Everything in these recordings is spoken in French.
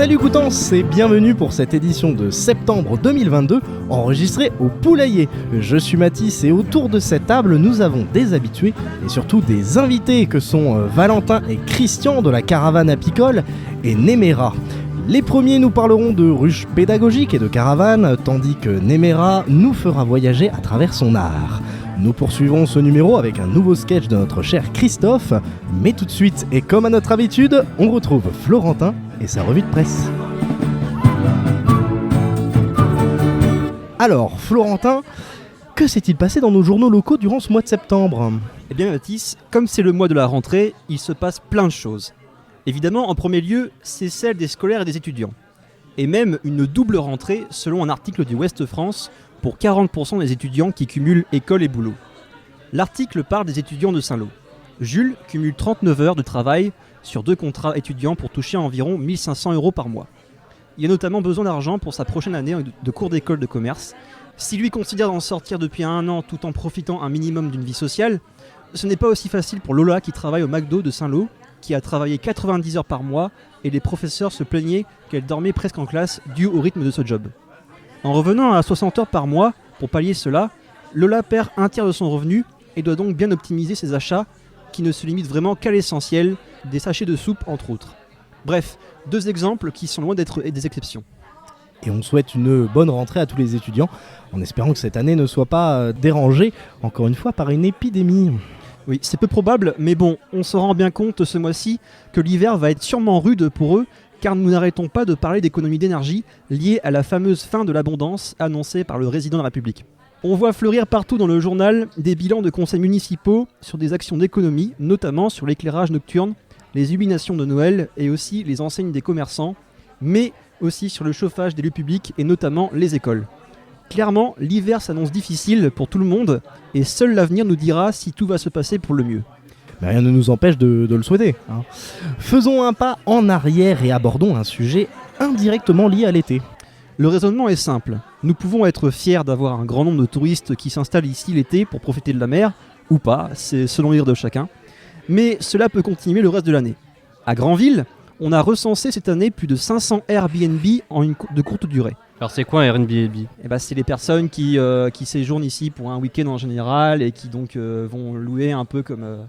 Salut Coutances et bienvenue pour cette édition de septembre 2022 enregistrée au Poulailler. Je suis Mathis et autour de cette table nous avons des habitués et surtout des invités que sont Valentin et Christian de la caravane apicole et Néméra. Les premiers nous parleront de ruches pédagogiques et de caravanes, tandis que Néméra nous fera voyager à travers son art. Nous poursuivrons ce numéro avec un nouveau sketch de notre cher Christophe, mais tout de suite, et comme à notre habitude, on retrouve Florentin et sa revue de presse. Alors, Florentin, que s'est-il passé dans nos journaux locaux durant ce mois de septembre ? Eh bien Mathis, comme c'est le mois de la rentrée, il se passe plein de choses. Évidemment, en premier lieu, c'est celle des scolaires et des étudiants. Et même une double rentrée selon un article du Ouest France pour 40% des étudiants qui cumulent école et boulot. L'article parle des étudiants de Saint-Lô. Jules cumule 39 heures de travail sur 2 contrats étudiants pour toucher environ 1 500 € par mois. Il a notamment besoin d'argent pour sa prochaine année de cours d'école de commerce. Si lui considère d'en sortir depuis 1 an tout en profitant un minimum d'une vie sociale, ce n'est pas aussi facile pour Lola qui travaille au McDo de Saint-Lô, qui a travaillé 90 heures par mois et les professeurs se plaignaient qu'elle dormait presque en classe dû au rythme de ce job. En revenant à 60 heures par mois, pour pallier cela, Lola perd un tiers de son revenu et doit donc bien optimiser ses achats qui ne se limitent vraiment qu'à l'essentiel, des sachets de soupe entre autres. Bref, 2 exemples qui sont loin d'être des exceptions. Et on souhaite une bonne rentrée à tous les étudiants, en espérant que cette année ne soit pas dérangée, encore une fois, par une épidémie. Oui, c'est peu probable, mais bon, on se rend bien compte ce mois-ci que l'hiver va être sûrement rude pour eux, car nous n'arrêtons pas de parler d'économie d'énergie liée à la fameuse fin de l'abondance annoncée par le président de la République. On voit fleurir partout dans le journal des bilans de conseils municipaux sur des actions d'économie, notamment sur l'éclairage nocturne, les illuminations de Noël et aussi les enseignes des commerçants, mais aussi sur le chauffage des lieux publics et notamment les écoles. Clairement, l'hiver s'annonce difficile pour tout le monde et seul l'avenir nous dira si tout va se passer pour le mieux. Mais rien ne nous empêche de le souhaiter. Faisons un pas en arrière et abordons un sujet indirectement lié à l'été. Le raisonnement est simple. Nous pouvons être fiers d'avoir un grand nombre de touristes qui s'installent ici l'été pour profiter de la mer, ou pas, c'est selon l'ire de chacun. Mais cela peut continuer le reste de l'année. À Granville, on a recensé cette année plus de 500 Airbnb de courte durée. Alors c'est quoi un Airbnb ? C'est les personnes qui séjournent ici pour un week-end en général et qui donc vont louer un peu comme...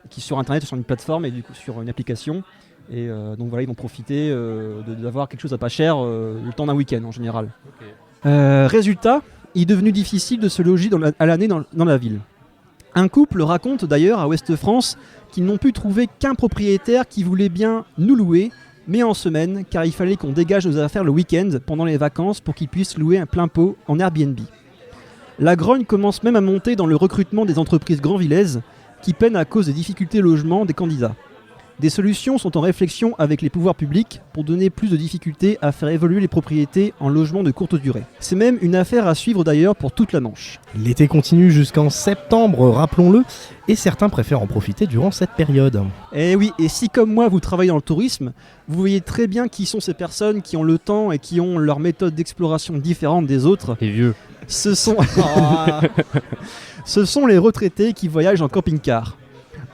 qui sur internet, sur une plateforme et du coup sur une application. Et donc voilà, ils vont profiter d'avoir quelque chose à pas cher le temps d'un week-end en général. Okay. Résultat, il est devenu difficile de se loger à l'année dans la ville. Un couple raconte d'ailleurs à Ouest France qu'ils n'ont pu trouver qu'un propriétaire qui voulait bien nous louer, mais en semaine, car il fallait qu'on dégage nos affaires le week-end pendant les vacances pour qu'ils puissent louer un plein pot en Airbnb. La grogne commence même à monter dans le recrutement des entreprises granvillaises qui peinent à cause des difficultés logement des candidats. Des solutions sont en réflexion avec les pouvoirs publics pour donner plus de difficultés à faire évoluer les propriétés en logement de courte durée. C'est même une affaire à suivre d'ailleurs pour toute la Manche. L'été continue jusqu'en septembre, rappelons-le, et certains préfèrent en profiter durant cette période. Eh oui, et si comme moi vous travaillez dans le tourisme, vous voyez très bien qui sont ces personnes qui ont le temps et qui ont leur méthode d'exploration différente des autres. Les vieux. Ce sont les retraités qui voyagent en camping-car.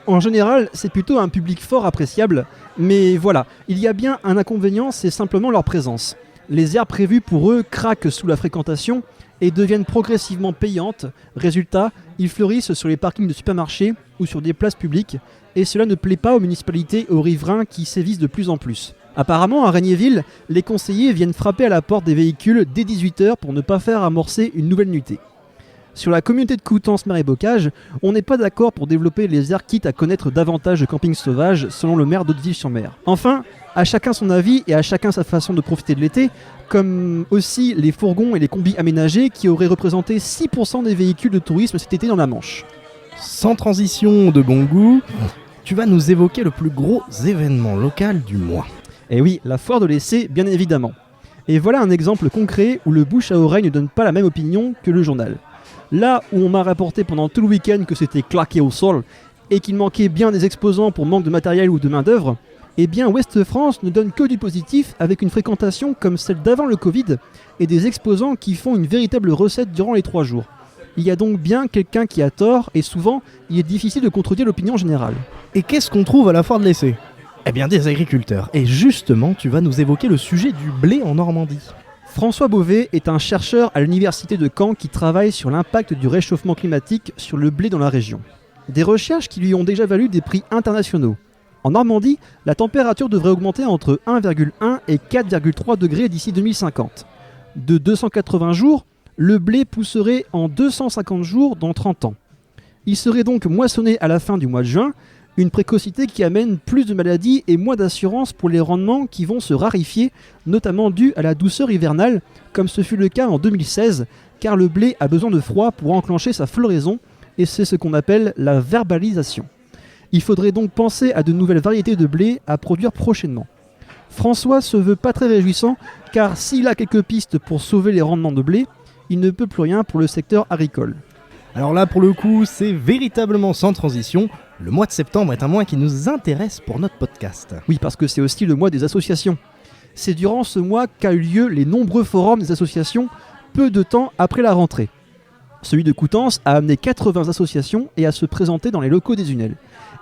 En général, c'est plutôt un public fort appréciable, mais voilà, il y a bien un inconvénient, c'est simplement leur présence. Les aires prévues pour eux craquent sous la fréquentation et deviennent progressivement payantes. Résultat, ils fleurissent sur les parkings de supermarchés ou sur des places publiques, et cela ne plaît pas aux municipalités et aux riverains qui sévissent de plus en plus. Apparemment, à Regnéville, les conseillers viennent frapper à la porte des véhicules dès 18h pour ne pas faire amorcer une nouvelle nuitée. Sur la communauté de Coutances Mer et Bocage, on n'est pas d'accord pour développer les aires quitte à connaître davantage de campings sauvages, selon le maire d'Hauteville-sur-Mer. Enfin, à chacun son avis et à chacun sa façon de profiter de l'été, comme aussi les fourgons et les combis aménagés qui auraient représenté 6% des véhicules de tourisme cet été dans la Manche. Sans transition de bon goût, tu vas nous évoquer le plus gros événement local du mois. Eh oui, la foire de l'essai, bien évidemment. Et voilà un exemple concret où le bouche à oreille ne donne pas la même opinion que le journal. Là où on m'a rapporté pendant tout le week-end que c'était claqué au sol et qu'il manquait bien des exposants pour manque de matériel ou de main d'œuvre, eh bien Ouest France ne donne que du positif avec une fréquentation comme celle d'avant le Covid et des exposants qui font une véritable recette durant les 3 jours. Il y a donc bien quelqu'un qui a tort et souvent il est difficile de contredire l'opinion générale. Et qu'est-ce qu'on trouve à la foire de l'essai ? Eh bien des agriculteurs. Et justement, tu vas nous évoquer le sujet du blé en Normandie. François Beauvais est un chercheur à l'université de Caen qui travaille sur l'impact du réchauffement climatique sur le blé dans la région. Des recherches qui lui ont déjà valu des prix internationaux. En Normandie, la température devrait augmenter entre 1,1 et 4,3 degrés d'ici 2050. De 280 jours, le blé pousserait en 250 jours dans 30 ans. Il serait donc moissonné à la fin du mois de juin, une précocité qui amène plus de maladies et moins d'assurance pour les rendements qui vont se raréfier, notamment dû à la douceur hivernale, comme ce fut le cas en 2016, car le blé a besoin de froid pour enclencher sa floraison, et c'est ce qu'on appelle la verbalisation. Il faudrait donc penser à de nouvelles variétés de blé à produire prochainement. François se veut pas très réjouissant, car s'il a quelques pistes pour sauver les rendements de blé, il ne peut plus rien pour le secteur agricole. Alors là, pour le coup, c'est véritablement sans transition. Le mois de septembre est un mois qui nous intéresse pour notre podcast. Oui, parce que c'est aussi le mois des associations. C'est durant ce mois qu'a eu lieu les nombreux forums des associations, peu de temps après la rentrée. Celui de Coutances a amené 80 associations et à se présenter dans les locaux des UNEL.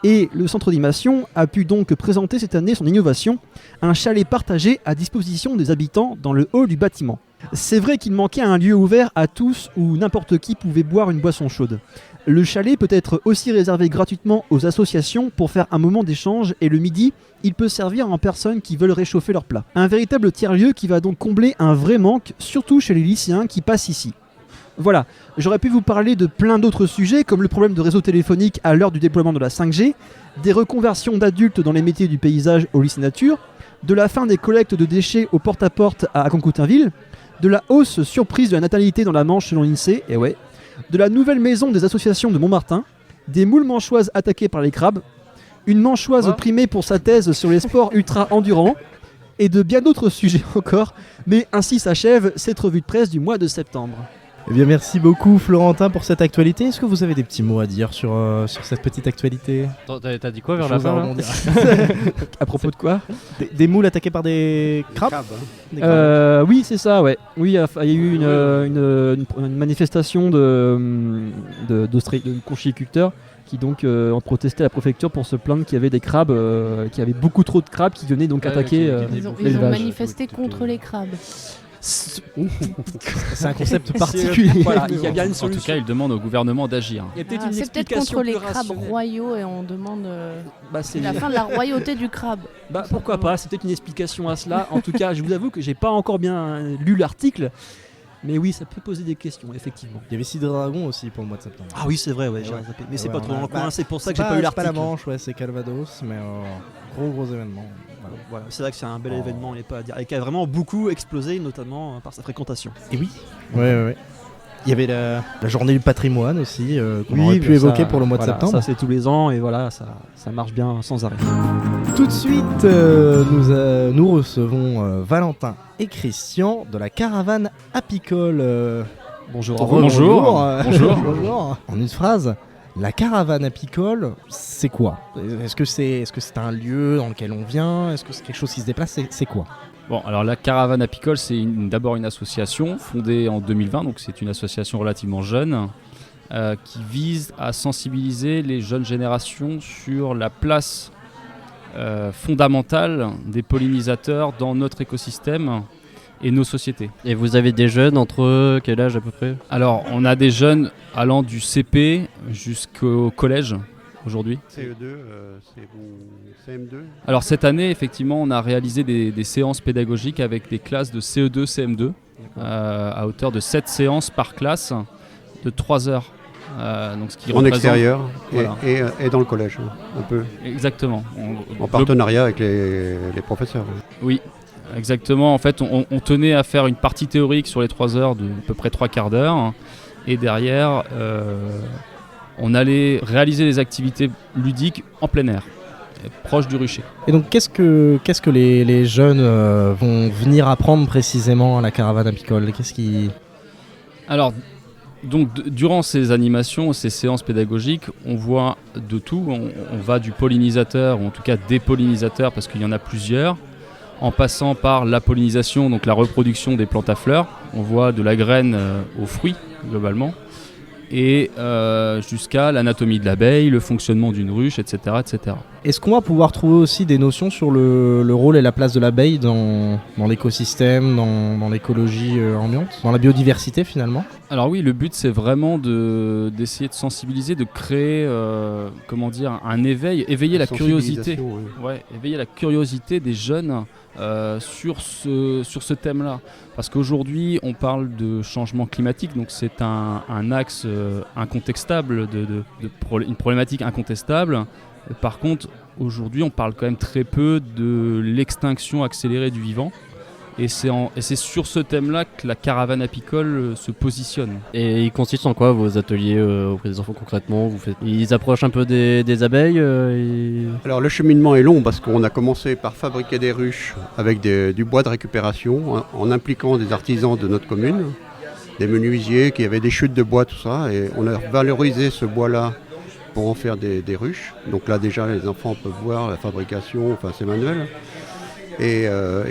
Et le centre d'animation a pu donc présenter cette année son innovation, un chalet partagé à disposition des habitants dans le hall du bâtiment. C'est vrai qu'il manquait un lieu ouvert à tous où n'importe qui pouvait boire une boisson chaude. Le chalet peut être aussi réservé gratuitement aux associations pour faire un moment d'échange et le midi, il peut servir en personnes qui veulent réchauffer leur plat. Un véritable tiers-lieu qui va donc combler un vrai manque, surtout chez les lycéens qui passent ici. Voilà, j'aurais pu vous parler de plein d'autres sujets comme le problème de réseau téléphonique à l'heure du déploiement de la 5G, des reconversions d'adultes dans les métiers du paysage au lycée nature, de la fin des collectes de déchets au porte-à-porte à Concoutainville, de la hausse surprise de la natalité dans la Manche selon l'INSEE, et ouais, de la nouvelle maison des associations de Montmartin, des moules manchoises attaquées par les crabes, une manchoise primée pour sa thèse sur les sports ultra-endurants, et de bien d'autres sujets encore, mais ainsi s'achève cette revue de presse du mois de septembre. Eh bien merci beaucoup Florentin pour cette actualité. Est-ce que vous avez des petits mots à dire sur cette petite actualité? Attends, t'as dit quoi vers la fin là? À propos de quoi? Des moules attaquées par des crabes, Des crabes. Oui, c'est ça, ouais. Oui, il y a eu une manifestation de conchiculteurs qui donc ont protesté à la préfecture pour se plaindre qu'il y avait des crabes, qu'il y avait beaucoup trop de crabes qui venaient donc attaquer Ils ont manifesté contre les crabes. C'est un concept particulier. Voilà, il y a bien une En solution. tout cas, il demande au gouvernement d'agir. Il y a peut-être une C'est peut-être explication contre les plus crabes rationnelle. royaux et on demande C'est la fin de la royauté du crabe. pourquoi pas, c'est peut-être une explication à cela. En tout cas, je vous avoue que j'ai pas encore bien lu l'article. Mais oui, ça peut poser des questions, effectivement. Il y avait Cidre Dragon aussi pour le mois de septembre. Ah oui, c'est vrai, ouais, j'ai Ouais. zappé. Mais c'est Ouais, pas trop on a- dans le coin, c'est pour ça que C'est j'ai pas eu C'est pas l'article. la Manche, ouais, c'est Calvados, mais gros événement. Voilà. Voilà, c'est vrai que c'est un bel événement, on n'est pas à dire. Et qui a vraiment beaucoup explosé, notamment par sa fréquentation. Et oui. Ouais. Il y avait la journée du patrimoine aussi, qu'on Oui, aurait pu mais évoquer ça, pour le mois de voilà, septembre. Ça, c'est tous les ans, et voilà, ça marche bien sans arrêt. Tout de suite, nous recevons Valentin et Christian de la caravane apicole. Bonjour. Bonjour. Bonjour. En une phrase, la caravane apicole, c'est quoi? Est-ce que c'est un lieu dans lequel on vient? Est-ce que c'est quelque chose qui se déplace? C'est quoi? Bon, alors la caravane apicole, c'est d'abord une association fondée en 2020, donc c'est une association relativement jeune qui vise à sensibiliser les jeunes générations sur la place fondamentale des pollinisateurs dans notre écosystème et nos sociétés. Et vous avez des jeunes entre quel âge à peu près? Alors, on a des jeunes allant du CP jusqu'au collège aujourd'hui. CE2, c'est bon, CM2. Alors cette année, effectivement, on a réalisé des séances pédagogiques avec des classes de CE2, CM2, à hauteur de 7 séances par classe de 3 heures. Donc ce qui En représente- extérieur Voilà. et dans le collège, un peu. Exactement. En partenariat avec les professeurs. Oui, exactement. En fait, on tenait à faire une partie théorique sur les 3 heures de à peu près 3 quarts d'heure. Et derrière, on allait réaliser des activités ludiques en plein air, proche du rucher. Et donc, qu'est-ce que les jeunes vont venir apprendre précisément à la caravane apicole? Alors, donc, durant ces animations, ces séances pédagogiques, on voit de tout. On va du pollinisateur, ou en tout cas des pollinisateurs, parce qu'il y en a plusieurs, en passant par la pollinisation, donc la reproduction des plantes à fleurs. On voit de la graine aux fruits, globalement, et jusqu'à l'anatomie de l'abeille, le fonctionnement d'une ruche, etc., etc. Est-ce qu'on va pouvoir trouver aussi des notions sur le rôle et la place de l'abeille dans l'écosystème, dans l'écologie ambiante, dans la biodiversité finalement? Alors oui, le but c'est vraiment d'essayer de sensibiliser, de créer un éveiller la curiosité. Ouais, éveiller la curiosité des jeunes sur ce thème-là. Parce qu'aujourd'hui, on parle de changement climatique, donc c'est un axe incontestable, une problématique incontestable. Par contre, aujourd'hui, on parle quand même très peu de l'extinction accélérée du vivant. Et c'est sur ce thème-là que la caravane apicole se positionne. Et ils consistent en quoi vos ateliers auprès des enfants concrètement? Ils approchent un peu des abeilles Alors le cheminement est long parce qu'on a commencé par fabriquer des ruches avec du bois de récupération en impliquant des artisans de notre commune, des menuisiers qui avaient des chutes de bois, tout ça. Et on a valorisé ce bois-là pour en faire des ruches. Donc là déjà les enfants peuvent voir la fabrication, enfin c'est manuel. Et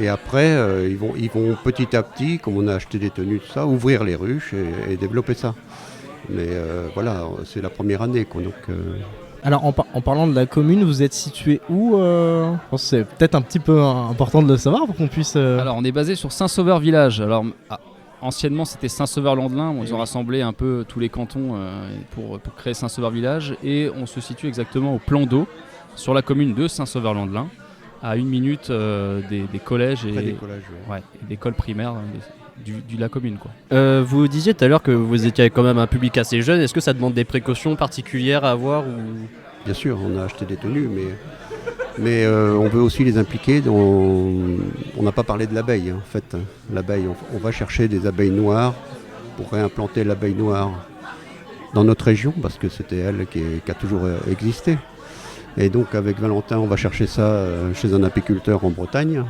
après, ils vont petit à petit, comme on a acheté des tenues, tout ça, ouvrir les ruches et développer ça. Mais voilà, c'est la première année. Donc, Alors en parlant de la commune, vous êtes situé où Je pense que c'est peut-être un petit peu important de le savoir pour qu'on puisse... Alors on est basé sur Saint-Sauveur village. Alors anciennement c'était Saint-Sauveur-Landelin. Ils ont rassemblé un peu tous les cantons pour créer Saint-Sauveur village. Et on se situe exactement au plan d'eau sur la commune de Saint-Sauveur-Landelin, à 1 minute des collèges et des collèges, et d'écoles primaires de la commune, quoi. Vous disiez tout à l'heure que vous étiez quand même un public assez jeune. Est-ce que ça demande des précautions particulières à avoir ou... Bien sûr, on a acheté des tenues, mais on veut aussi les impliquer. On n'a pas parlé de l'abeille, en fait. L'abeille, on va chercher des abeilles noires pour réimplanter l'abeille noire dans notre région, parce que c'était elle qui a toujours existé. Et donc avec Valentin, on va chercher ça chez un apiculteur en Bretagne.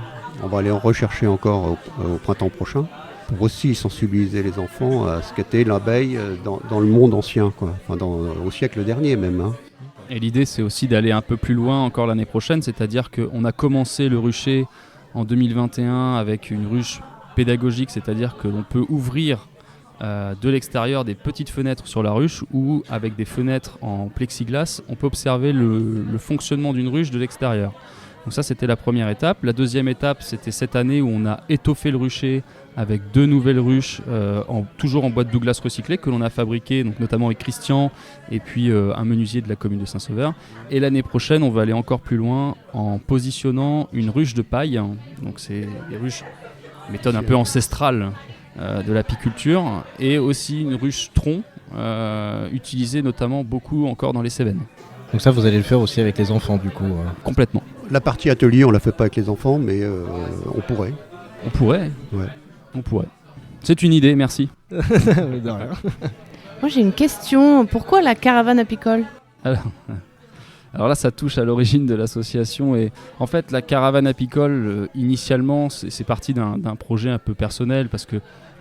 On va aller en rechercher encore au printemps prochain pour aussi sensibiliser les enfants à ce qu'était l'abeille dans le monde ancien, quoi. Enfin, au siècle dernier même. Hein. Et l'idée c'est aussi d'aller un peu plus loin encore l'année prochaine, c'est-à-dire qu'on a commencé le rucher en 2021 avec une ruche pédagogique, c'est-à-dire que l'on peut ouvrir de l'extérieur des petites fenêtres sur la ruche ou avec des fenêtres en plexiglas, on peut observer le fonctionnement d'une ruche de l'extérieur. Donc ça c'était la première étape. La deuxième étape c'était cette année où on a étoffé le rucher avec 2 nouvelles ruches toujours en bois de Douglas recyclé que l'on a fabriqué, donc notamment avec Christian et puis un menuisier de la commune de Saint-Sauveur. Et l'année prochaine on va aller encore plus loin en positionnant une ruche de paille. Donc c'est des ruches méthode un peu ancestrale de l'apiculture, et aussi une ruche tronc utilisée notamment beaucoup encore dans les Cévennes. Donc ça vous allez le faire aussi avec les enfants du coup Complètement. La partie atelier, on la fait pas avec les enfants, mais on pourrait. On pourrait. Ouais. On pourrait. C'est une idée, merci. De rien. Moi j'ai une question. Pourquoi la caravane apicole? Alors là, ça touche à l'origine de l'association. Et en fait, la caravane apicole, initialement, c'est parti d'un projet un peu personnel parce que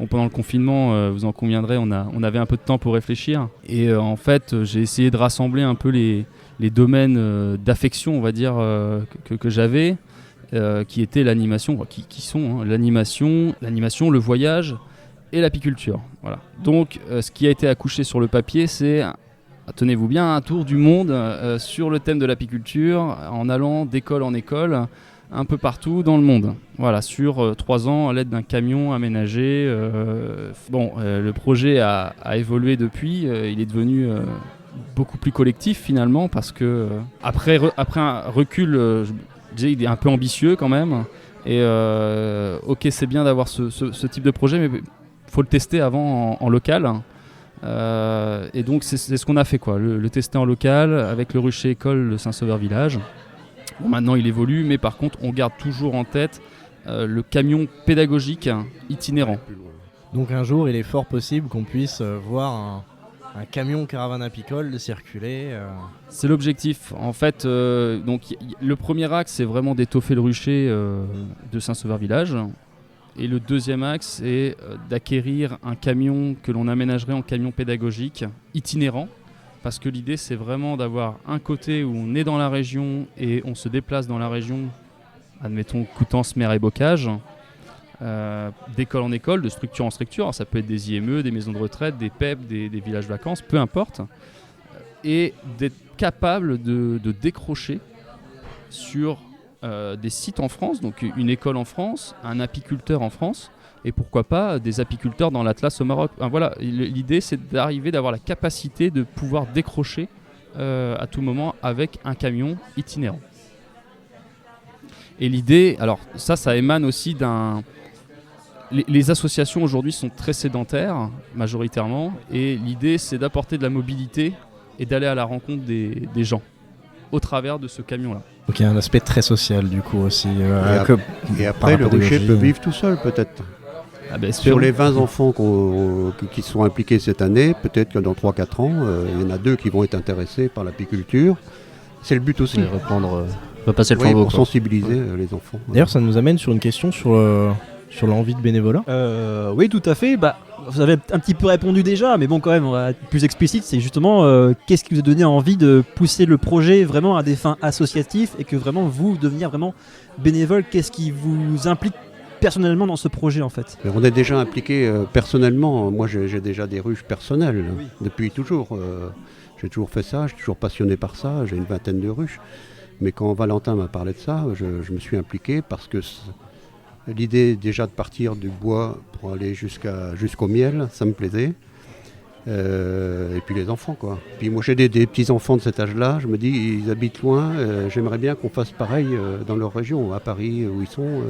pendant le confinement, vous en conviendrez, on avait un peu de temps pour réfléchir. Et en fait, j'ai essayé de rassembler un peu les domaines d'affection, on va dire, que j'avais, qui étaient l'animation, qui sont l'animation, le voyage et l'apiculture. Voilà. Donc, ce qui a été accouché sur le papier, c'est... Tenez-vous bien, un tour du monde sur le thème de l'apiculture, en allant d'école en école, un peu partout dans le monde. Voilà, sur 3 ans, à l'aide d'un camion aménagé. Le projet a évolué depuis, il est devenu beaucoup plus collectif finalement, parce que après un recul, je disais, il est un peu ambitieux quand même. Et ok, c'est bien d'avoir ce type de projet, mais il faut le tester avant en local. Et donc c'est ce qu'on a fait, quoi, le tester en local avec le rucher école de Saint-Sauveur village. Bon, maintenant il évolue, mais par contre on garde toujours en tête le camion pédagogique itinérant. Donc un jour il est fort possible qu'on puisse voir un camion caravane apicole circuler. C'est l'objectif en fait. Donc le premier axe c'est vraiment d'étoffer le rucher de Saint-Sauveur village. Et le deuxième axe est d'acquérir un camion que l'on aménagerait en camion pédagogique itinérant, parce que l'idée c'est vraiment d'avoir un côté où on est dans la région et on se déplace dans la région, admettons Coutances, Mer et Bocage, d'école en école, de structure en structure. Alors, ça peut être des IME, des maisons de retraite, des PEP, des villages vacances, peu importe, et d'être capable de décrocher sur des sites en France, donc une école en France, un apiculteur en France, et pourquoi pas des apiculteurs dans l'Atlas au Maroc. Voilà, l'idée c'est d'avoir la capacité de pouvoir décrocher à tout moment avec un camion itinérant. Et l'idée, alors ça émane aussi d'un... Les associations aujourd'hui sont très sédentaires, majoritairement, et l'idée c'est d'apporter de la mobilité et d'aller à la rencontre des gens au travers de ce camion-là. Donc il y a un aspect très social du coup aussi. Et après, le rucher peut vivre tout seul peut-être. Ah ben, Sur les 20 enfants qui sont impliqués cette année, peut-être que dans 3-4 ans, il y en a 2 qui vont être intéressés par l'apiculture. C'est le but aussi. Et repasser le Oui, flambeau. pour sensibiliser les enfants. D'ailleurs, ça nous amène sur une question sur l'envie de bénévolat. Oui, tout à fait. Vous avez un petit peu répondu déjà, mais bon, quand même, on va être plus explicite. C'est justement qu'est-ce qui vous a donné envie de pousser le projet vraiment à des fins associatives et que vraiment vous devenir vraiment bénévole. Qu'est-ce qui vous implique personnellement dans ce projet en fait? Mais on est déjà impliqué personnellement. Moi, j'ai déjà des ruches personnelles depuis toujours. J'ai toujours fait ça, je suis toujours passionné par ça. J'ai une 20aine de ruches. Mais quand Valentin m'a parlé de ça, je me suis impliqué parce que l'idée déjà de partir du bois pour aller jusqu'au miel, ça me plaisait. Et puis les enfants quoi. Puis moi j'ai des petits-enfants de cet âge-là, je me dis ils habitent loin, j'aimerais bien qu'on fasse pareil dans leur région, à Paris où ils sont.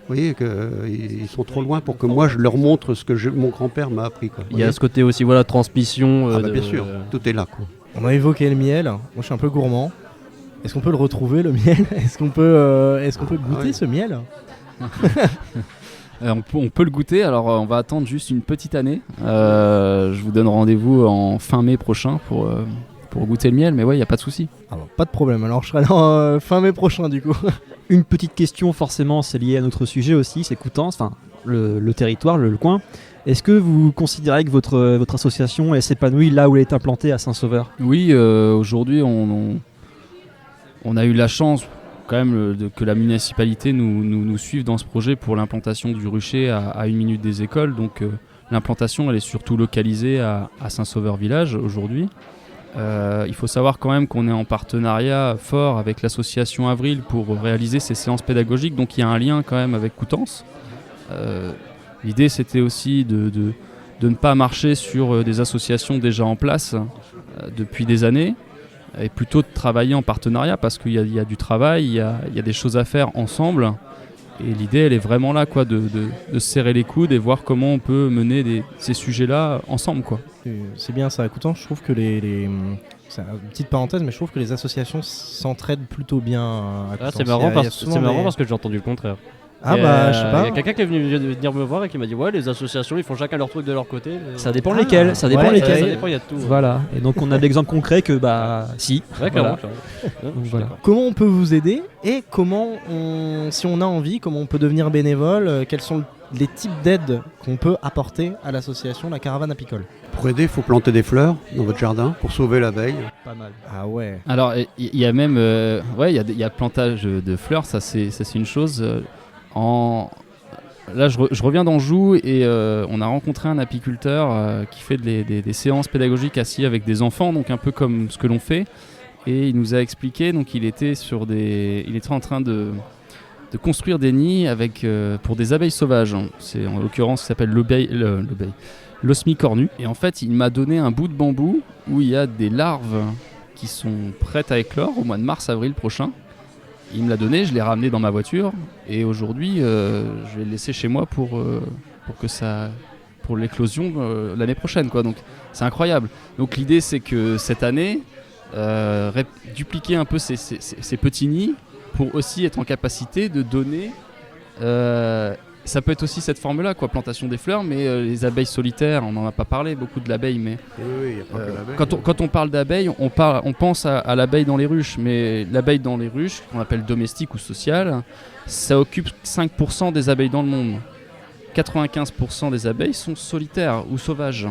Vous voyez qu'ils sont trop loin pour que moi je leur montre ce que mon grand-père m'a appris. Quoi. Il y a ce côté aussi, transmission. Bien sûr, tout est là. Quoi. On a évoqué le miel, moi je suis un peu gourmand. Est-ce qu'on peut le retrouver le miel? Est-ce qu'on peut goûter ce miel? On peut le goûter, alors on va attendre juste une petite année. Je vous donne rendez-vous en fin mai prochain pour goûter le miel, mais ouais, il n'y a pas de souci. Alors, pas de problème, alors je serai là fin mai prochain du coup. Une petite question, forcément, c'est lié à notre sujet aussi, c'est Coutances, enfin le territoire, le coin. Est-ce que vous considérez que votre association elle s'épanouit là où elle est implantée à Saint-Sauveur? Oui, aujourd'hui on a eu la chance quand même que la municipalité nous suive dans ce projet pour l'implantation du rucher à 1 minute des écoles. Donc l'implantation elle est surtout localisée à Saint-Sauveur village aujourd'hui. Il faut savoir quand même qu'on est en partenariat fort avec l'association Avril pour réaliser ces séances pédagogiques, donc il y a un lien quand même avec Coutances. L'idée c'était aussi de ne pas marcher sur des associations déjà en place depuis des années, et plutôt de travailler en partenariat parce qu'il y a du travail, il y a des choses à faire ensemble. Et l'idée, elle est vraiment là, quoi, de se serrer les coudes et voir comment on peut mener ces sujets-là ensemble, quoi. C'est bien ça. Écoutant, je trouve que c'est une petite parenthèse, mais je trouve que les associations s'entraident plutôt bien. À Coutances. C'est marrant, parce que j'ai entendu le contraire. Ah je sais pas. Il y a quelqu'un qui est venu venir me voir et qui m'a dit ouais, les associations ils font chacun leur truc de leur côté. Ça dépend lesquels, ça dépend Ouais, lesquels. ça dépend, il y a de tout. Voilà. Et donc on a l'exemple concret que si. Ouais, Voilà. clairement. Donc, voilà. Comment on peut vous aider et si on a envie, comment on peut devenir bénévole? Quels sont les types d'aides qu'on peut apporter à l'association La Caravane Apicole? Pour aider, il faut planter des fleurs dans votre jardin pour sauver l'abeille. Pas mal. Ah ouais. Alors il y a même il y a plantage de fleurs, ça c'est une chose. Là, je reviens d'Anjou et on a rencontré un apiculteur qui fait des séances pédagogiques assis avec des enfants, donc un peu comme ce que l'on fait. Et il nous a expliqué, donc il était en train de construire des nids pour des abeilles sauvages. C'est en l'occurrence, ça s'appelle l'osmie cornue. Et en fait, il m'a donné un bout de bambou où il y a des larves qui sont prêtes à éclore au mois de mars-avril prochain. Il me l'a donné, je l'ai ramené dans ma voiture et aujourd'hui je vais le laisser chez moi pour l'éclosion l'année prochaine, quoi. Donc c'est incroyable. Donc l'idée c'est que cette année dupliquer un peu ces petits nids pour aussi être en capacité de donner. Ça peut être aussi cette forme-là, quoi, plantation des fleurs, mais les abeilles solitaires, on n'en a pas parlé beaucoup de l'abeille, mais Oui, y a pas que l'abeille. quand on parle d'abeille, on pense à l'abeille dans les ruches, mais l'abeille dans les ruches, qu'on appelle domestique ou sociale, ça occupe 5% des abeilles dans le monde. 95% des abeilles sont solitaires ou sauvages.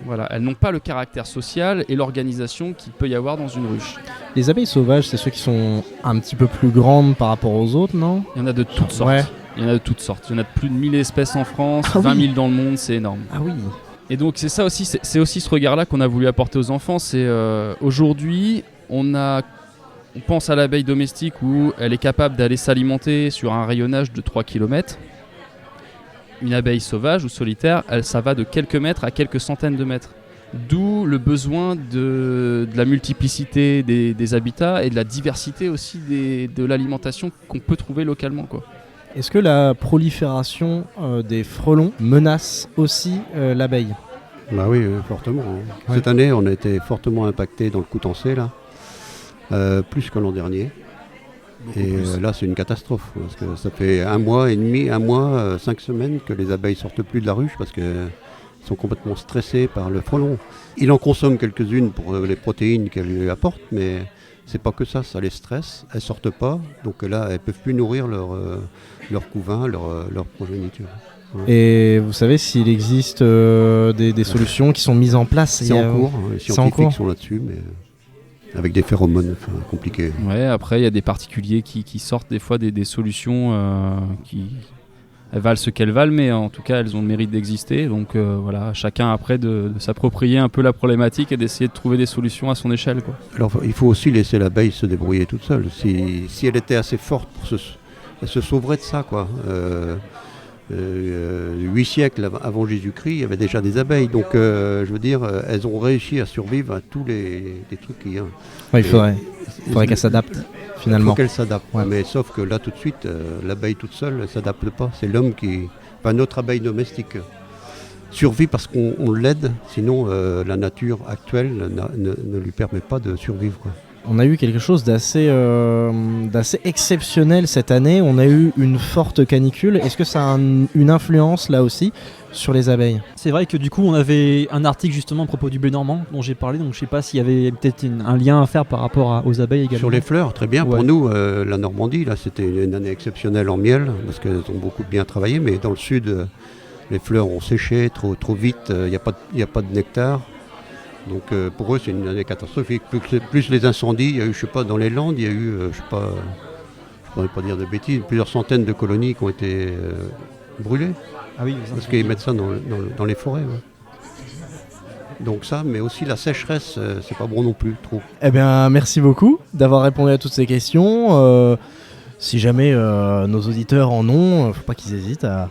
Voilà, elles n'ont pas le caractère social et l'organisation qu'il peut y avoir dans une ruche. Les abeilles sauvages, c'est ceux qui sont un petit peu plus grandes par rapport aux autres, non? Il y en a de toutes sortes. Ouais. Il y en a de toutes sortes. Il y en a de plus de 1000 espèces en France, 20 000 dans le monde, c'est énorme. Ah oui. Et donc c'est ça aussi, c'est aussi ce regard-là qu'on a voulu apporter aux enfants. C'est aujourd'hui, on a on pense à l'abeille domestique où elle est capable d'aller s'alimenter sur un rayonnage de 3 km. Une abeille sauvage ou solitaire, ça va de quelques mètres à quelques centaines de mètres. D'où le besoin de la multiplicité des habitats et de la diversité aussi de l'alimentation qu'on peut trouver localement, quoi. Est-ce que la prolifération des frelons menace aussi l'abeille ? Bah oui, fortement. Ouais. Cette année, on a été fortement impacté dans le Coutançais, là, plus que l'an dernier. Là, c'est une catastrophe, parce que ça fait 1 mois et demi, 5 semaines que les abeilles sortent plus de la ruche, parce qu'elles sont complètement stressées par le frelon. Il en consomme quelques-unes pour les protéines qu'elles lui apportent, mais c'est pas que ça les stresse, elles sortent pas, donc là, elles peuvent plus nourrir leur couvain, leur progéniture. Et vous savez s'il existe des solutions qui sont mises en place? C'est en cours, les c'est en scientifiques cours. sont là-dessus, mais avec des phéromones compliqués. Ouais, après il y a des particuliers qui sortent des fois des solutions qui elles valent ce qu'elles valent, mais en tout cas elles ont le mérite d'exister. Donc voilà, chacun après de s'approprier un peu la problématique et d'essayer de trouver des solutions à son échelle, quoi. Alors il faut aussi laisser l'abeille se débrouiller toute seule. Si elle était assez forte, elle se sauverait de ça, quoi. 8 siècles avant Jésus-Christ, il y avait déjà des abeilles. Donc je veux dire, elles ont réussi à survivre à tous les trucs qu'il y a. Ouais, il faudrait qu'elle s'adapte Il finalement. faut qu'elle s'adapte. Ouais. Mais sauf que là, tout de suite, l'abeille toute seule, elle ne s'adapte pas. C'est l'homme qui... Enfin, notre abeille domestique survit parce qu'on l'aide. Sinon, la nature actuelle ne lui permet pas de survivre, quoi. On a eu quelque chose d'assez exceptionnel cette année. On a eu une forte canicule. Est-ce que ça a une influence là aussi sur les abeilles? C'est vrai que du coup on avait un article justement à propos du blé normand dont j'ai parlé, donc je sais pas s'il y avait peut-être un lien à faire par rapport aux abeilles également. Sur les fleurs, très bien. Ouais. Pour nous, la Normandie, là, c'était une année exceptionnelle en miel, parce qu'elles ont beaucoup bien travaillé. Mais dans le sud, les fleurs ont séché trop vite. Il n'y a pas de nectar. Donc pour eux, c'est une année catastrophique. Plus les incendies, il y a eu, je sais pas, dans les Landes, il y a eu, je ne pourrais pas dire de bêtises, plusieurs centaines de colonies qui ont été brûlées. Ah oui, Parce qu'ils mettent ça dans les forêts. Ouais. Donc ça, mais aussi la sécheresse, c'est pas bon non plus, trop. Eh bien, merci beaucoup d'avoir répondu à toutes ces questions. Si jamais nos auditeurs en ont, faut pas qu'ils hésitent à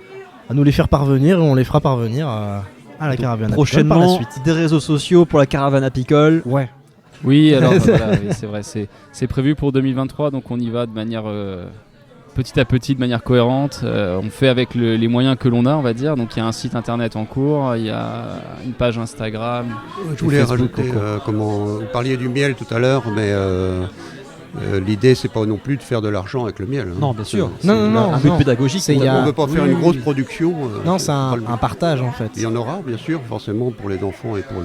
nous les faire parvenir, et on les fera parvenir à la caravane apicole par la Prochainement, suite. des réseaux sociaux pour la caravane apicole. Ouais. Oui, alors voilà, oui, c'est vrai, c'est prévu pour 2023, donc on y va de manière petit à petit, de manière cohérente. On fait avec les moyens que l'on a, on va dire. Donc il y a un site internet en cours, il y a une page Instagram. Je voulais Facebook rajouter, en cours. vous parliez du miel tout à l'heure, mais l'idée, c'est pas non plus de faire de l'argent avec le miel. Hein. Non, bien sûr. Non, Un but non. pédagogique. C'est- On il y a- ne veut pas faire oui, une oui, grosse oui. production. Non, c'est pas le un but. partage en fait. Il y en aura, bien sûr, forcément, pour les enfants et pour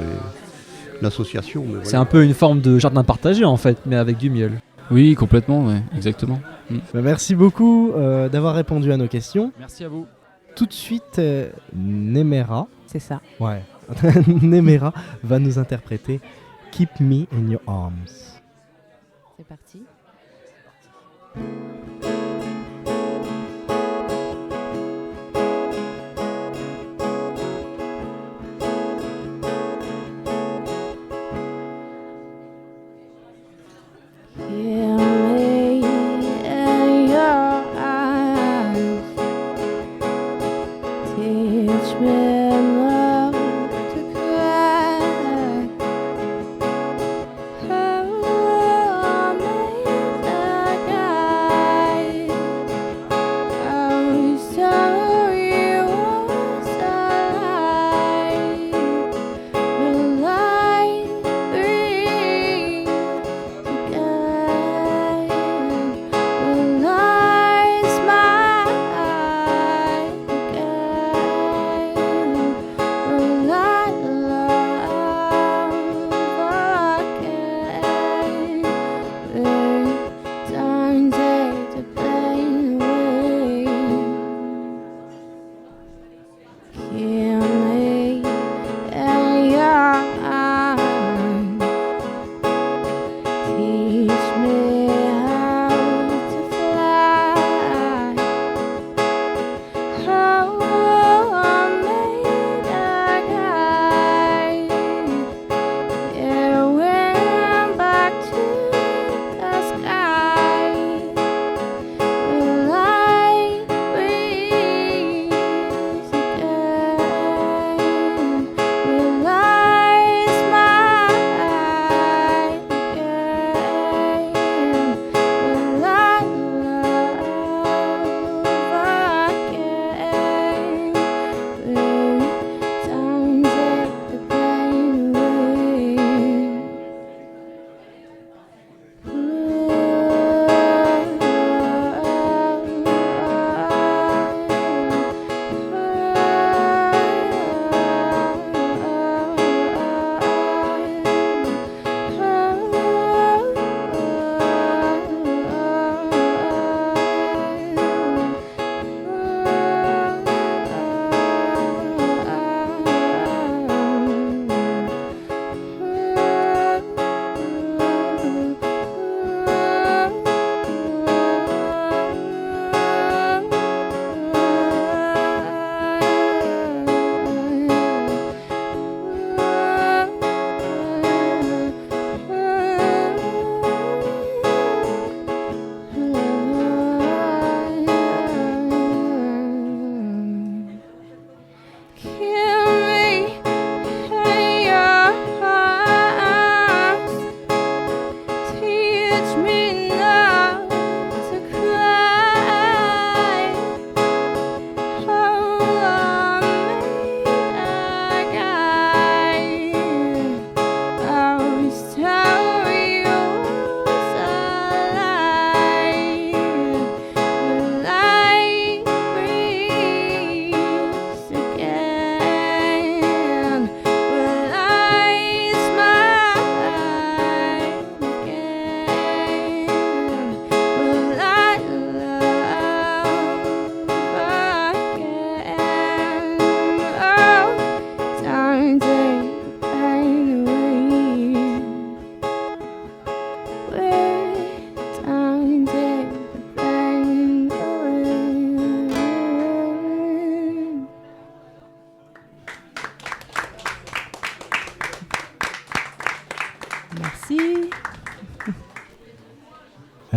l'association. Mais C'est voilà. un peu une forme de jardin partagé en fait, mais avec du miel. Oui, complètement, ouais, exactement. Bah, merci beaucoup d'avoir répondu à nos questions. Merci à vous. Tout de suite, Nemera, C'est ça. ouais, Nemera va nous interpréter Keep Me in Your Arms. C'est parti. Hear me in your eyes. Teach me love to cry. Hold me like I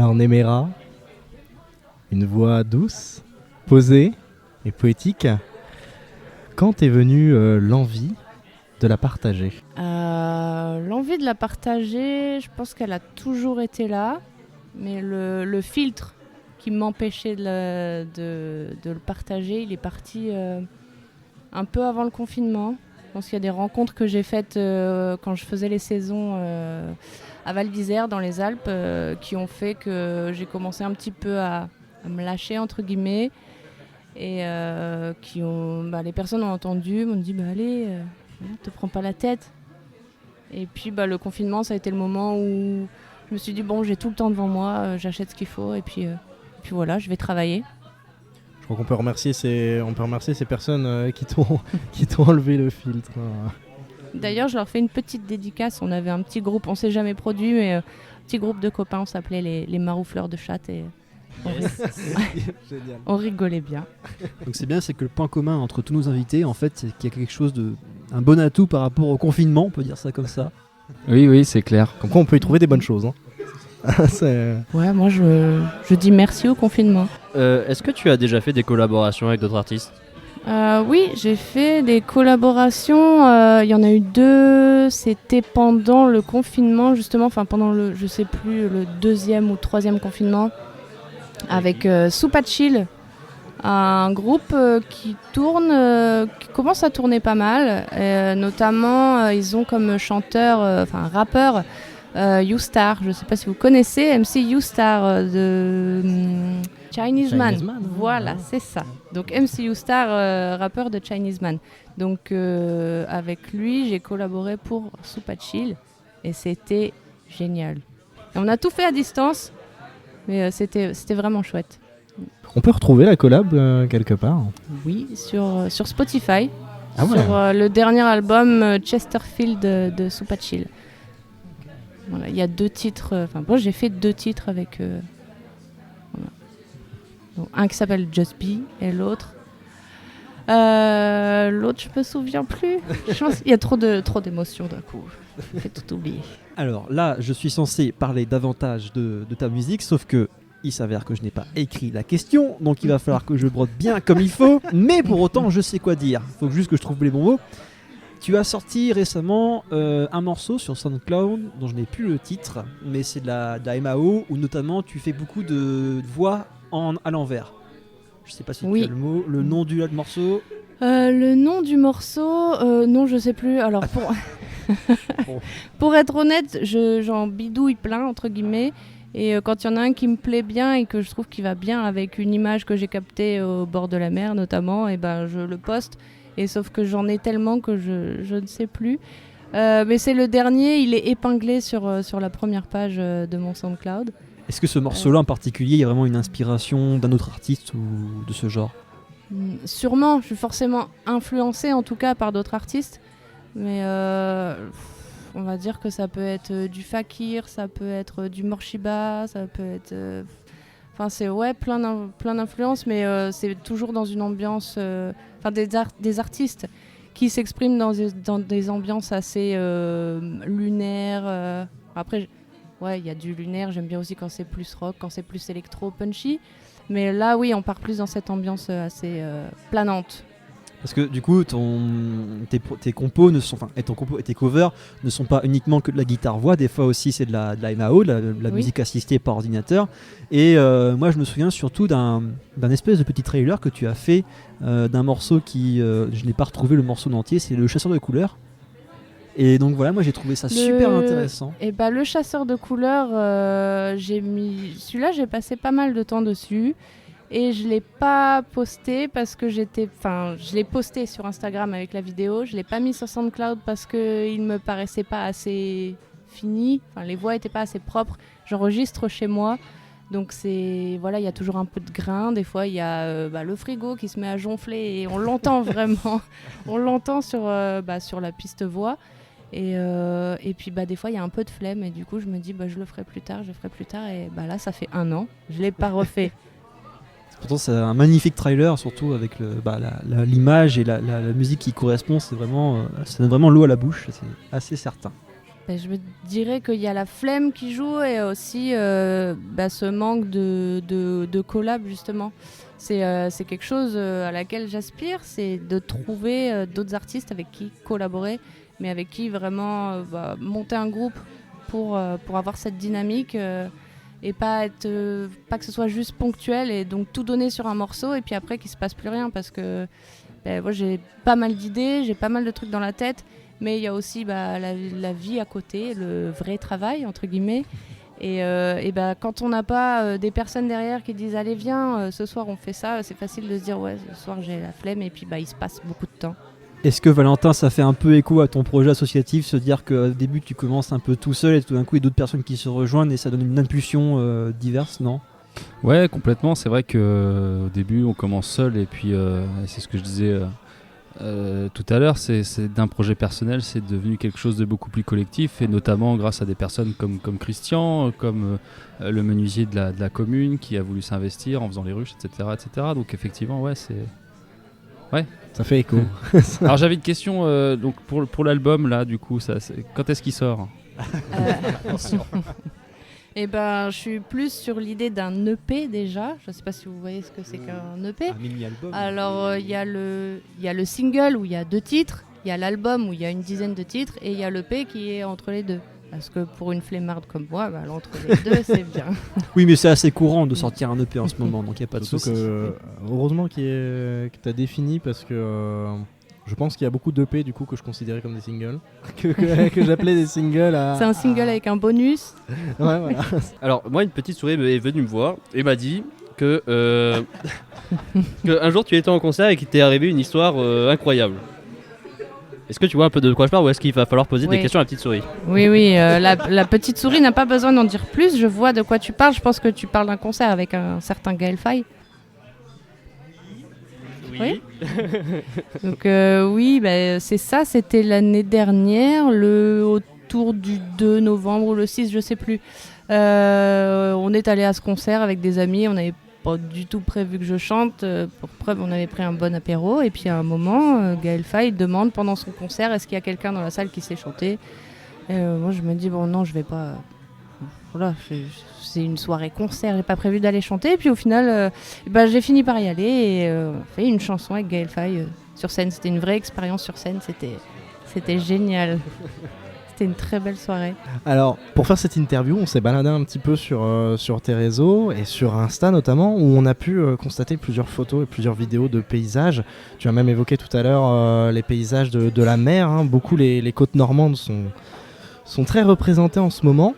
en éméra, une voix douce, posée et poétique. Quand est venue l'envie de la partager? L'envie de la partager, je pense qu'elle a toujours été là, mais le filtre qui m'empêchait de le partager, il est parti un peu avant le confinement. Je pense qu'il y a des rencontres que j'ai faites quand je faisais les saisons à Val d'Isère, dans les Alpes, qui ont fait que j'ai commencé un petit peu à me lâcher, entre guillemets. Et les personnes ont entendu, m'ont dit allez, ne te prends pas la tête. Et puis le confinement, ça a été le moment où je me suis dit bon, j'ai tout le temps devant moi, j'achète ce qu'il faut et puis voilà, je vais travailler. Je crois qu'on peut remercier ces personnes qui t'ont enlevé le filtre. D'ailleurs, je leur fais une petite dédicace. On avait un petit groupe, on s'est jamais produit, mais un petit groupe de copains, on s'appelait les Maroufleurs de chatte et on rigolait bien. Donc c'est bien, c'est que le point commun entre tous nos invités, en fait, c'est qu'il y a quelque chose un bon atout par rapport au confinement, on peut dire ça comme ça. Oui, c'est clair. Comme quoi, on peut y trouver des bonnes choses. Ouais, moi je dis merci au confinement. Est-ce que tu as déjà fait des collaborations avec d'autres artistes? Oui, j'ai fait des collaborations. Il y en a eu 2. C'était pendant le confinement, justement, pendant le 2e ou 3e confinement, avec Soupa Chill, un groupe qui commence à tourner pas mal. Notamment, ils ont comme chanteur, rappeur, YouStar. Je ne sais pas si vous connaissez, MC YouStar de Chinese Man. Voilà, c'est ça. Donc MC YouStar, rappeur de Chinese Man. Donc avec lui, j'ai collaboré pour Soupa Chill et c'était génial. Et on a tout fait à distance, mais c'était vraiment chouette. On peut retrouver la collab quelque part? Oui, sur Spotify, Ah ouais. sur le dernier album Chesterfield de Soupa Chill. Voilà, il y a 2 titres. Moi, j'ai fait 2 titres avec. Voilà. Donc, un qui s'appelle Just Be et l'autre. L'autre, je me souviens plus. Je pense qu'il y a trop d'émotions d'un coup. J'ai tout oublié. Alors là, je suis censé parler davantage de ta musique, sauf que il s'avère que je n'ai pas écrit la question, donc il va falloir que je brode bien comme il faut, mais pour autant, je sais quoi dire. Il faut juste que je trouve les bons mots. Tu as sorti récemment un morceau sur SoundCloud dont je n'ai plus le titre, mais c'est de la MAO où notamment tu fais beaucoup de voix à l'envers. Je sais pas si Oui. tu as le nom du morceau. Le nom du morceau, non, je sais plus. Alors pour être honnête, j'en bidouille plein entre guillemets. Et quand il y en a un qui me plaît bien et que je trouve qu'il va bien avec une image que j'ai captée au bord de la mer notamment, et je le poste. Et sauf que j'en ai tellement que je ne sais plus. Mais c'est le dernier, il est épinglé sur la première page de mon SoundCloud. Est-ce que ce morceau-là en particulier, il y a vraiment une inspiration d'un autre artiste ou de ce genre? Sûrement, je suis forcément influencée en tout cas par d'autres artistes. Mais on va dire que ça peut être du Fakir, ça peut être du Morshiba, ça peut être... c'est plein d'influences, mais c'est toujours dans une ambiance... des artistes qui s'expriment dans des ambiances assez lunaires. Après, il y a du lunaire, j'aime bien aussi quand c'est plus rock, quand c'est plus électro, punchy. Mais là, oui, on part plus dans cette ambiance assez planante. Parce que du coup, tes compos et tes covers ne sont pas uniquement que de la guitare-voix, des fois aussi c'est de la MAO, de la Oui. musique assistée par ordinateur. Et moi je me souviens surtout d'un espèce de petit trailer que tu as fait d'un morceau je n'ai pas retrouvé le morceau entier, c'est Le Chasseur de couleurs. Et donc voilà, moi j'ai trouvé ça super intéressant. Et Le Chasseur de couleurs, celui-là j'ai passé pas mal de temps dessus. Et je ne l'ai pas posté parce que je l'ai posté sur Instagram avec la vidéo. Je ne l'ai pas mis sur SoundCloud parce qu'il ne me paraissait pas assez fini. Les voix n'étaient pas assez propres. J'enregistre chez moi. Donc il y a toujours un peu de grain. Des fois, il y a le frigo qui se met à jonfler et on l'entend vraiment. On l'entend sur la piste voix. Et puis des fois, il y a un peu de flemme. Et du coup, je me dis, je le ferai plus tard. Et là, ça fait 1 an. Je ne l'ai pas refait. Pourtant, c'est un magnifique trailer, surtout avec l'image et la musique qui correspond. C'est vraiment, ça donne vraiment l'eau à la bouche, c'est assez certain. Je me dirais qu'il y a la flemme qui joue et aussi ce manque de collab justement. C'est quelque chose à laquelle j'aspire, c'est de trouver d'autres artistes avec qui collaborer, mais avec qui vraiment monter un groupe pour avoir cette dynamique et pas que ce soit juste ponctuel et donc tout donner sur un morceau et puis après qu'il se passe plus rien parce que moi j'ai pas mal d'idées, j'ai pas mal de trucs dans la tête, mais il y a aussi la vie à côté, le vrai travail entre guillemets. Et quand on n'a pas des personnes derrière qui disent allez viens, ce soir on fait ça, c'est facile de se dire ouais ce soir j'ai la flemme et puis il se passe beaucoup de temps. Est-ce que Valentin, ça fait un peu écho à ton projet associatif, se dire qu'au début tu commences un peu tout seul et tout d'un coup il y a d'autres personnes qui se rejoignent et ça donne une impulsion diverse, non ? Ouais, complètement. C'est vrai qu'au début on commence seul et puis c'est ce que je disais tout à l'heure, c'est d'un projet personnel, c'est devenu quelque chose de beaucoup plus collectif et notamment grâce à des personnes comme Christian, comme le menuisier de la commune qui a voulu s'investir en faisant les ruches, etc. Donc effectivement, ouais, c'est... Ouais. Ça fait écho. Alors j'avais une question donc pour l'album là, du coup, quand est-ce qu'il sort ? Je suis plus sur l'idée d'un EP déjà. Je ne sais pas si vous voyez ce que c'est qu'un EP. Un mini-album. Alors il y a le single où il y a 2 titres, il y a l'album où il y a une dizaine de titres et il y a l'EP qui est entre les deux. Parce que pour une flemmarde comme moi, entre les deux, c'est bien. Oui, mais c'est assez courant de sortir un EP en ce moment, donc il n'y a pas de Surtout souci. Heureusement que tu as défini parce que je pense qu'il y a beaucoup d'EP du coup que je considérais comme des singles. que j'appelais des singles. C'est un single avec un bonus. Ouais, voilà. Alors, moi, une petite souris est venue me voir et m'a dit que un jour tu étais en concert et qu'il t'est arrivé une histoire incroyable. Est-ce que tu vois un peu de quoi je parle ou est-ce qu'il va falloir poser des questions à la petite souris ? Oui, la petite souris n'a pas besoin d'en dire plus. Je vois de quoi tu parles. Je pense que tu parles d'un concert avec un certain Gaël Faye. Oui. Donc c'est ça. C'était l'année dernière, autour du 2 novembre ou le 6, je sais plus. On est allé à ce concert avec des amis. On n'avait pas du tout prévu que je chante. Pour preuve, on avait pris un bon apéro. Et puis à un moment, Gaël Faye demande pendant son concert est-ce qu'il y a quelqu'un dans la salle qui sait chanter. Moi, je me dis bon, non, je vais pas. Voilà, c'est une soirée concert, j'ai pas prévu d'aller chanter. Et puis au final, j'ai fini par y aller et on fait une chanson avec Gaël Faye sur scène. C'était une vraie expérience sur scène. C'était génial. C'était une très belle soirée. Alors, pour faire cette interview, on s'est baladé un petit peu sur tes réseaux et sur Insta notamment, où on a pu constater plusieurs photos et plusieurs vidéos de paysages. Tu as même évoqué tout à l'heure les paysages de la mer. Hein. Beaucoup les côtes normandes sont très représentées en ce moment.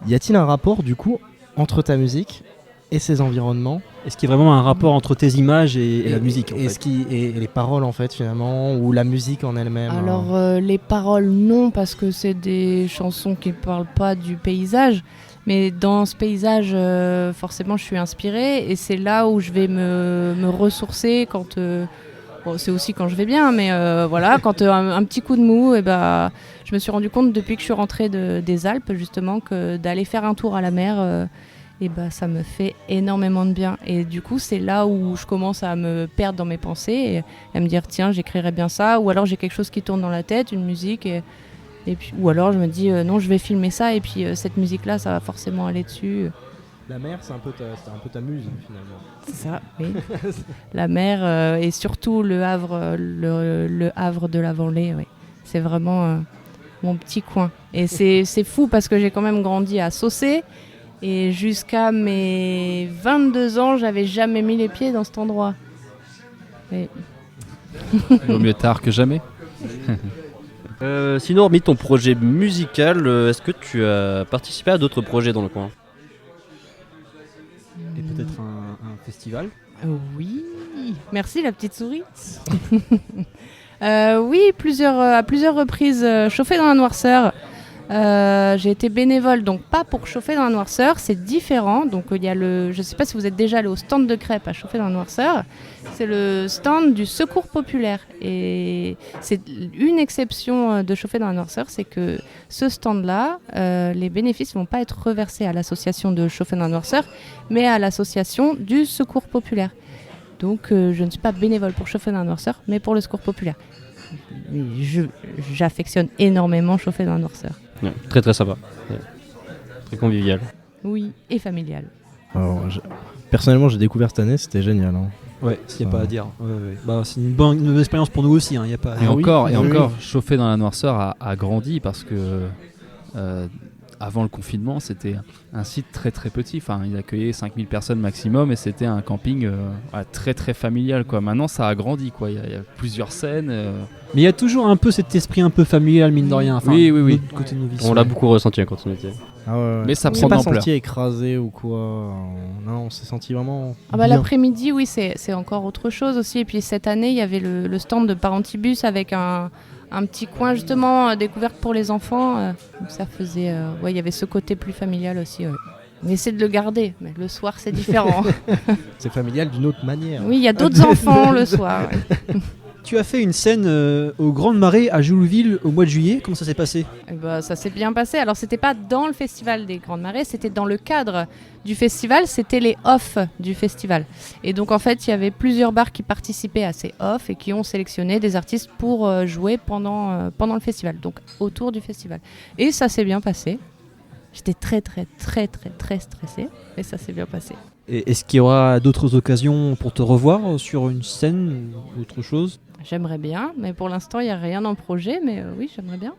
Y a-t-il un rapport du coup entre ta musique et ces environnements ? Est-ce qu'il y a vraiment un rapport entre tes images et la musique en fait ? Et les paroles en fait finalement, ou la musique en elle-même? Alors les paroles non, parce que c'est des chansons qui ne parlent pas du paysage, mais dans ce paysage forcément je suis inspirée et c'est là où je vais me ressourcer quand... c'est aussi quand je vais bien, mais voilà, quand un petit coup de mou, je me suis rendu compte depuis que je suis rentrée des Alpes justement que d'aller faire un tour à la mer... ça me fait énormément de bien et du coup c'est là où je commence à me perdre dans mes pensées et à me dire tiens j'écrirais bien ça, ou alors j'ai quelque chose qui tourne dans la tête, une musique et puis, ou alors je me dis non je vais filmer ça et puis cette musique là ça va forcément aller dessus. La mer c'est un peu ta muse finalement. C'est ça, oui. La mer et surtout le Havre, le Havre de la Vendée, oui. C'est vraiment mon petit coin et c'est fou parce que j'ai quand même grandi à Saucé. Et jusqu'à mes 22 ans, j'avais jamais mis les pieds dans cet endroit. Et... Il vaut mieux tard que jamais. Sinon, hormis ton projet musical, est-ce que tu as participé à d'autres projets dans le coin ? Et peut-être un festival ? Oui, merci la petite souris. Oui, à plusieurs reprises, chauffé dans la noirceur. J'ai été bénévole, donc pas pour chauffer dans la noirceur, c'est différent. Donc il y a je ne sais pas si vous êtes déjà allé au stand de crêpes à chauffer dans la noirceur. C'est le stand du Secours populaire et c'est une exception de chauffer dans la noirceur, c'est que ce stand-là, les bénéfices vont pas être reversés à l'association de chauffer dans la noirceur, mais à l'association du Secours populaire. Donc je ne suis pas bénévole pour chauffer dans la noirceur, mais pour le Secours populaire. J'affectionne énormément chauffer dans la noirceur. Ouais, très très sympa. Ouais. Très convivial. Oui, et familial. Alors, personnellement, j'ai découvert cette année, c'était génial. Hein. Ouais, s'il n'y a pas à dire. Ouais. Bah, c'est une bonne expérience pour nous aussi. Hein, y a pas... Et Ah oui, encore, oui, oui. Chauffer dans la noirceur a grandi parce que avant le confinement, c'était un site très très petit. Enfin, il accueillait 5000 personnes maximum et c'était un camping très très familial, quoi. Maintenant, ça a grandi, quoi. Il y a plusieurs scènes. Mais il y a toujours un peu cet esprit un peu familial, mine de rien. Enfin, Oui. notre côté novice. On l'a beaucoup ressenti quand on était. Ah ouais. Mais ça on s'est prend pas d'ampleur. senti écrasé ou quoi. Non, on s'est senti vraiment. Ah bah, bien. l'après-midi, oui, c'est encore autre chose aussi. Et puis cette année, il y avait le stand de Parentibus avec un petit coin justement découvert pour les enfants. Donc ça faisait... il y avait ce côté plus familial aussi. Ouais. On essaie de le garder, mais le soir, c'est différent. C'est familial d'une autre manière. Oui, il y a d'autres enfants le soir. Ouais. Tu as fait une scène aux Grandes Marées à Joulville au mois de juillet. Comment ça s'est passé ? Eh ben, ça s'est bien passé. Alors, c'était pas dans le festival des Grandes Marées, c'était dans le cadre du festival, c'était les off du festival. Et donc, en fait, il y avait plusieurs bars qui participaient à ces off et qui ont sélectionné des artistes pour jouer pendant le festival, donc autour du festival. Et ça s'est bien passé. J'étais très stressée, et ça s'est bien passé. Et est-ce qu'il y aura d'autres occasions pour te revoir sur une scène ou autre chose ? J'aimerais bien, mais pour l'instant, il n'y a rien en projet, mais oui, j'aimerais bien.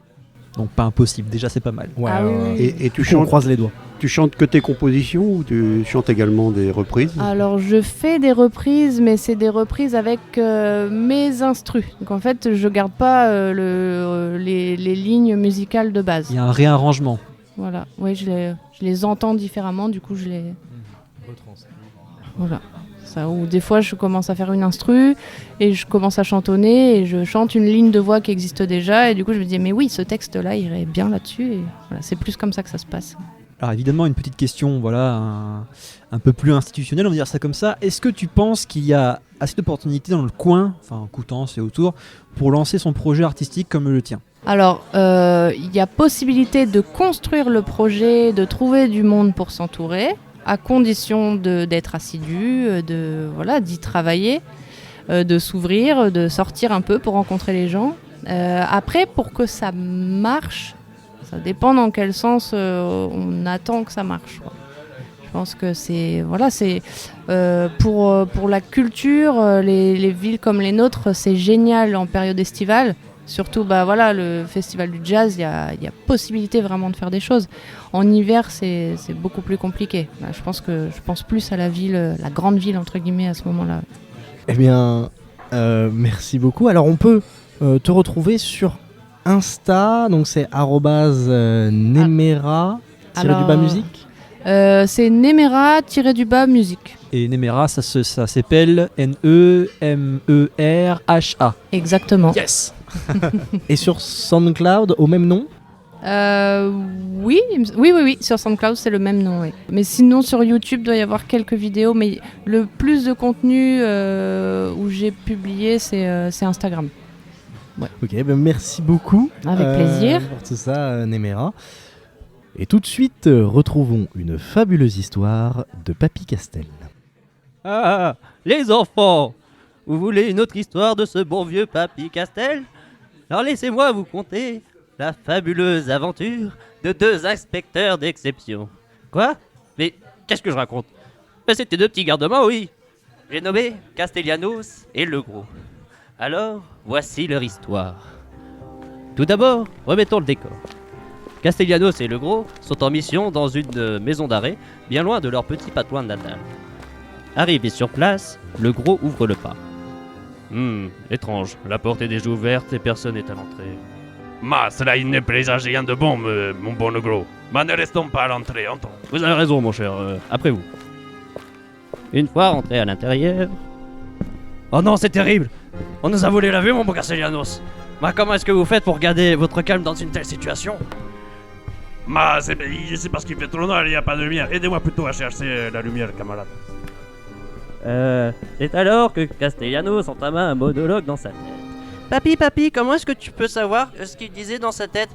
Donc pas impossible, déjà c'est pas mal. Ouais, Ah oui, ouais. oui. Et tu Du coup, on chantes, croise les doigts. tu chantes que tes compositions ou tu chantes également des reprises? Alors je fais des reprises, mais c'est des reprises avec mes instrus. Donc en fait, je garde pas les lignes musicales de base. Il y a un réarrangement. Voilà, oui, je les entends différemment, du coup je les... Voilà. Ça, ou des fois je commence à faire une instru et je commence à chantonner et je chante une ligne de voix qui existe déjà et du coup je me dis mais oui, ce texte-là irait bien là-dessus et voilà, c'est plus comme ça que ça se passe. Alors évidemment une petite question, voilà, un peu plus institutionnelle, on va dire ça comme ça. Est-ce que tu penses qu'il y a assez d'opportunités dans le coin, enfin Coutances et autour, pour lancer son projet artistique comme le tien ? Alors, il y a possibilité de construire le projet, de trouver du monde pour s'entourer, à condition d'être assidu, d'y travailler, de s'ouvrir, de sortir un peu pour rencontrer les gens. Après, pour que ça marche, ça dépend dans quel sens on attend que ça marche, quoi. Je pense que c'est pour la culture, les villes comme les nôtres, c'est génial en période estivale. Surtout, le festival du jazz, il y a possibilité vraiment de faire des choses. En hiver, c'est beaucoup plus compliqué. Je pense plus à la ville, la grande ville, entre guillemets, à ce moment-là. Eh bien, merci beaucoup. Alors, on peut te retrouver sur Insta, donc c'est @nemera-musique. C'est Nemera-musique. Et Nemera, ça s'appelle N-E-M-E-R-H-A. Exactement. Yes. Et sur SoundCloud, au même nom. Oui, sur SoundCloud c'est le même nom. Oui. Mais sinon sur YouTube doit y avoir quelques vidéos, mais le plus de contenu où j'ai publié c'est Instagram. Ouais. Ok, ben merci beaucoup. Avec plaisir. Pour tout ça, Nemera. Et tout de suite, retrouvons une fabuleuse histoire de Papy Castel. Ah, les enfants, vous voulez une autre histoire de ce bon vieux Papy Castel? Alors laissez-moi vous conter la fabuleuse aventure de deux inspecteurs d'exception. Quoi? Mais qu'est-ce que je raconte? C'était deux petits gardes-main, oui. J'ai nommé Castellanos et Le Gros. Alors, voici leur histoire. Tout d'abord, remettons le décor. Castellanos et Le Gros sont en mission dans une maison d'arrêt, bien loin de leur petit patois natal. Arrivé sur place, Le Gros ouvre le pas. Étrange, la porte est déjà ouverte et personne n'est à l'entrée. Cela il ne présage rien de bon, mon bon Le Gros. Ne restons pas à l'entrée, entends. Vous avez raison, mon cher, après vous. Une fois rentré à l'intérieur... Oh non, c'est terrible! On nous a volé la vue, mon bon Castellanos! Comment est-ce que vous faites pour garder votre calme dans une telle situation? C'est parce qu'il fait trop noir, il n'y a pas de lumière. Aidez-moi plutôt à chercher la lumière, camarade. C'est alors que Castellanos entama un monologue dans sa tête. Papy, comment est-ce que tu peux savoir ce qu'il disait dans sa tête?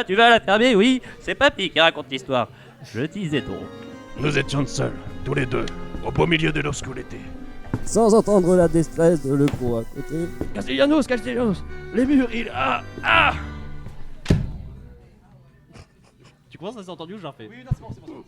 Tu vas la fermer, oui, c'est Papy qui raconte l'histoire. Je disais donc. Nous étions seuls, tous les deux, au beau milieu de l'obscurité. Sans entendre la détresse de Le Gros à côté. Castellanos, les murs, comment ça s'est entendu ou j'en fais? Oui, non, c'est bon.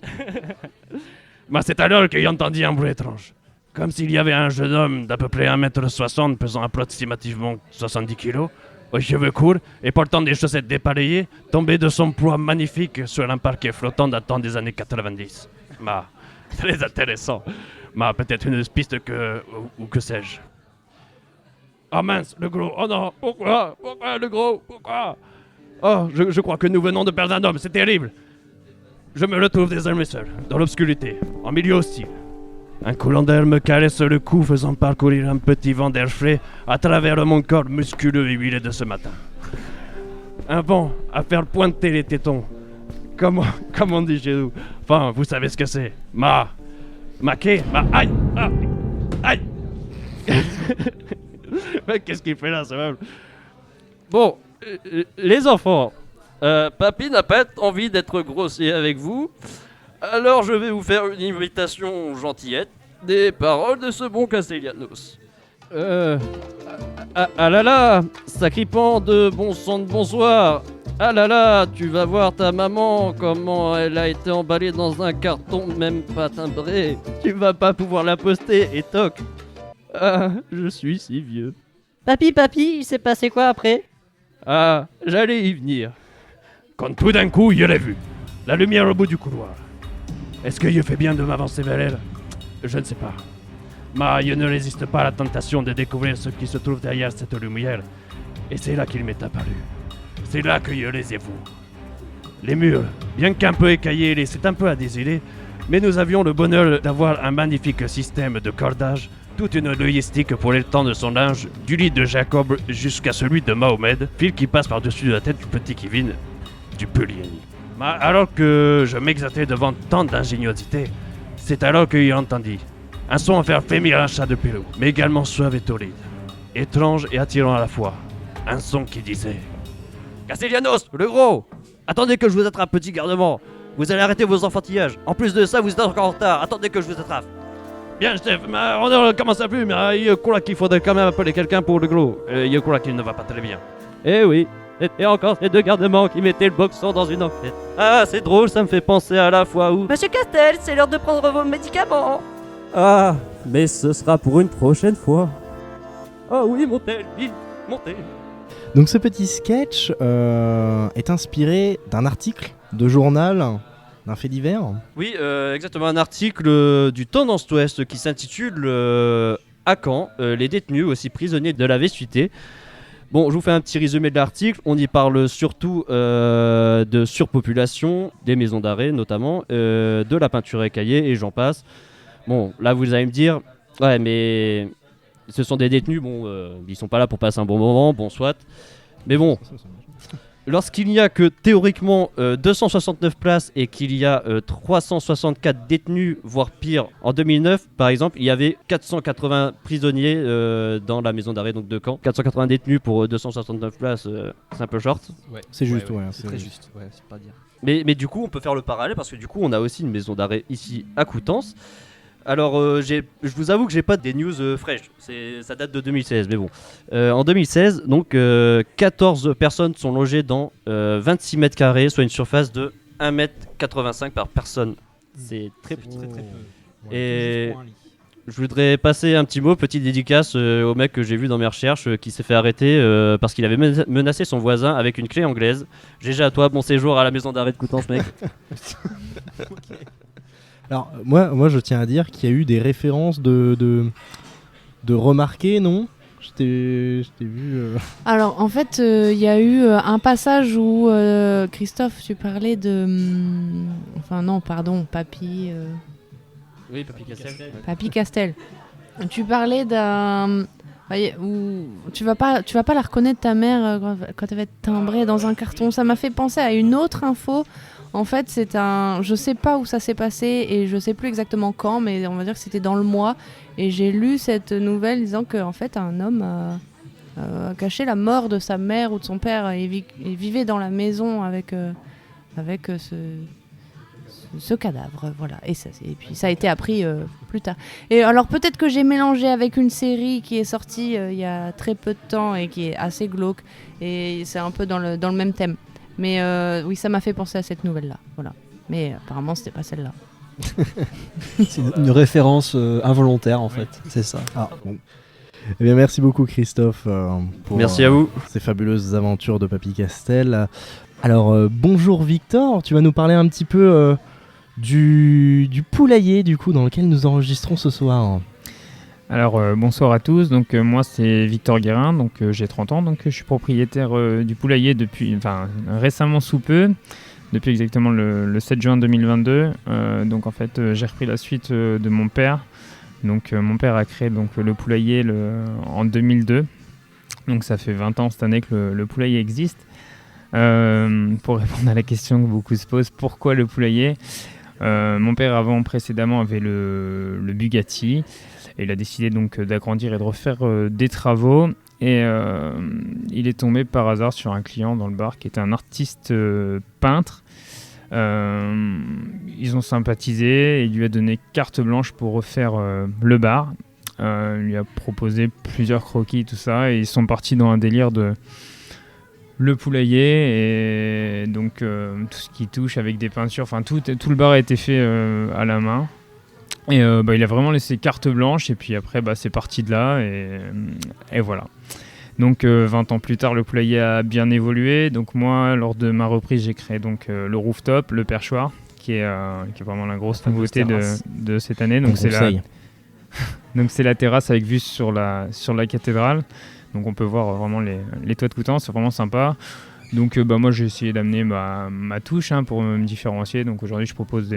Bah, c'est alors que j'ai entendu un bruit étrange. Comme s'il y avait un jeune homme d'à peu près 1m60 pesant approximativement 70 kg, aux cheveux courts et portant des chaussettes dépareillées, tombé de son poids magnifique sur un parquet flottant datant des années 90. Bah, très intéressant. Bah, peut-être une piste ou que sais-je. Oh mince, le gros, oh non, pourquoi le gros, pourquoi? Oh, je crois que nous venons de perdre un homme, c'est terrible. Je me retrouve désormais seul, dans l'obscurité, en milieu hostile. Un courant d'air me caresse le cou, faisant parcourir un petit vent d'air frais à travers mon corps musculeux et huilé de ce matin. Un vent à faire pointer les tétons. Comme on dit chez nous. Enfin, vous savez ce que c'est. Aïe! Ah, aïe! Mais qu'est-ce qu'il fait là, ce meuble? Bon, les enfants, papy n'a pas envie d'être grossier avec vous, alors je vais vous faire une invitation gentillette des paroles de ce bon Castellanos. Ah là là, sacripant de bon sang de bonsoir. Ah là là, tu vas voir ta maman, comment elle a été emballée dans un carton même pas timbré. Tu vas pas pouvoir la poster et toc. Ah, je suis si vieux. Papy, il s'est passé quoi après? Ah, j'allais y venir. Quand tout d'un coup, je l'ai vu. La lumière au bout du couloir. Est-ce que je fais bien de m'avancer vers elle? Je ne sais pas. Mais je ne résiste pas à la tentation de découvrir ce qui se trouve derrière cette lumière. Et c'est là qu'il m'est apparu. C'est là que je les ai vus. Les murs, bien qu'un peu écaillés, laissaient un peu à désirer, mais nous avions le bonheur d'avoir un magnifique système de cordage, toute une logistique pour l'étang de son linge, du lit de Jacob jusqu'à celui de Mohamed, fil qui passe par-dessus la tête du petit Kevin, du Puliani. Mais alors que je m'exaltais devant tant d'ingéniosité, c'est alors que j'ai entendu un son à faire frémir un chat de Pérou, mais également suave et torride, étrange et attirant à la fois. Un son qui disait: Castellanos, le gros! Attendez que je vous attrape, petit gardement. Vous allez arrêter vos enfantillages. En plus de ça, vous êtes encore en retard. Attendez que je vous attrape. Bien, chef, mais on ne commence plus, mais il croit qu'il faudrait quand même appeler quelqu'un pour le gros. Il croit qu'il ne va pas très bien. Eh oui, et encore ces deux gardements qui mettaient le boxon dans une enquête. Ah, c'est drôle, ça me fait penser à la fois où... Monsieur Castel, c'est l'heure de prendre vos médicaments. Ah, mais ce sera pour une prochaine fois. Oh oui, montez, vite, montez. Donc ce petit sketch est inspiré d'un article de journal, d'un fait divers. Oui, exactement, un article du Tendance Ouest qui s'intitule À Caen, les détenus, aussi prisonniers de la Vessuité. Bon, je vous fais un petit résumé de l'article. On y parle surtout de surpopulation, des maisons d'arrêt notamment, de la peinture écaillée et j'en passe. Bon, là vous allez me dire, ouais mais ce sont des détenus, bon, ils sont pas là pour passer un bon moment, bon soit. Mais bon, lorsqu'il n'y a que théoriquement 269 places et qu'il y a 364 détenus, voire pire, en 2009 par exemple, il y avait 480 prisonniers dans la maison d'arrêt donc de Caen. 480 détenus pour 269 places, c'est un peu short. Ouais. C'est juste, ouais. C'est très juste, ouais, c'est pas dire. Mais du coup, on peut faire le parallèle parce que du coup, on a aussi une maison d'arrêt ici à Coutances. Alors, je vous avoue que j'ai pas des news fraîches. Ça date de 2016, mais bon. En 2016, donc, 14 personnes sont logées dans 26 mètres carrés, soit une surface de 1,85 m par personne. C'est très petit. Très peu. Ouais, Et juste pour un lit. je voudrais passer un petit mot, petite dédicace au mec que j'ai vu dans mes recherches qui s'est fait arrêter parce qu'il avait menacé son voisin avec une clé anglaise. GG à toi, bon séjour à la maison d'arrêt de Coutances, mec. Alors moi je tiens à dire qu'il y a eu des références de remarquer, non? Je t'ai vu... Alors en fait, il y a eu un passage où Christophe, tu parlais de... enfin non, pardon, Papy... Oui, Papy Castel. Papy Castel. Tu parlais d'un... où tu vas pas la reconnaître ta mère quand elle va être timbrée dans un carton. Ça m'a fait penser à une autre info. En fait, je sais pas où ça s'est passé et je sais plus exactement quand, mais on va dire que c'était dans le mois. Et j'ai lu cette nouvelle disant qu'en fait, un homme a caché la mort de sa mère ou de son père et vivait dans la maison avec ce cadavre, voilà. Et puis ça a été appris plus tard. Et alors peut-être que j'ai mélangé avec une série qui est sortie il y a très peu de temps et qui est assez glauque. Et c'est un peu dans le même thème. Mais oui, ça m'a fait penser à cette nouvelle-là. Voilà. Mais apparemment, c'était pas celle-là. C'est une référence involontaire en fait, c'est ça. Ah, bon. Eh bien, merci beaucoup Christophe pour Merci à vous. ces fabuleuses aventures de Papy Castel. Alors, bonjour Victor, tu vas nous parler un petit peu du poulailler du coup dans lequel nous enregistrons ce soir. Alors bonsoir à tous, donc moi c'est Victor Guérin, donc j'ai 30 ans, donc je suis propriétaire du poulailler depuis, récemment sous peu, depuis exactement le 7 juin 2022. Donc en fait j'ai repris la suite de mon père. Donc mon père a créé donc, le poulailler en 2002, donc ça fait 20 ans cette année que le poulailler existe. Pour répondre à la question que beaucoup se posent, pourquoi le poulailler ? Mon père précédemment avait le Bugatti. Et il a décidé donc d'agrandir et de refaire des travaux. Et il est tombé par hasard sur un client dans le bar qui était un artiste peintre. Ils ont sympathisé et il lui a donné carte blanche pour refaire le bar. Il lui a proposé plusieurs croquis, tout ça. Et ils sont partis dans un délire de le poulailler. Et donc tout ce qui touche avec des peintures, enfin tout le bar a été fait à la main. Et il a vraiment laissé carte blanche et puis après c'est parti de là et voilà. Donc 20 ans plus tard le poulailler a bien évolué. Donc moi lors de ma reprise j'ai créé donc le rooftop, le perchoir qui est vraiment la grosse nouveauté de cette année. Donc c'est la terrasse avec vue sur la cathédrale. Donc on peut voir vraiment les toits de Coutances, c'est vraiment sympa. Donc moi j'ai essayé d'amener ma touche pour me différencier. Donc aujourd'hui je propose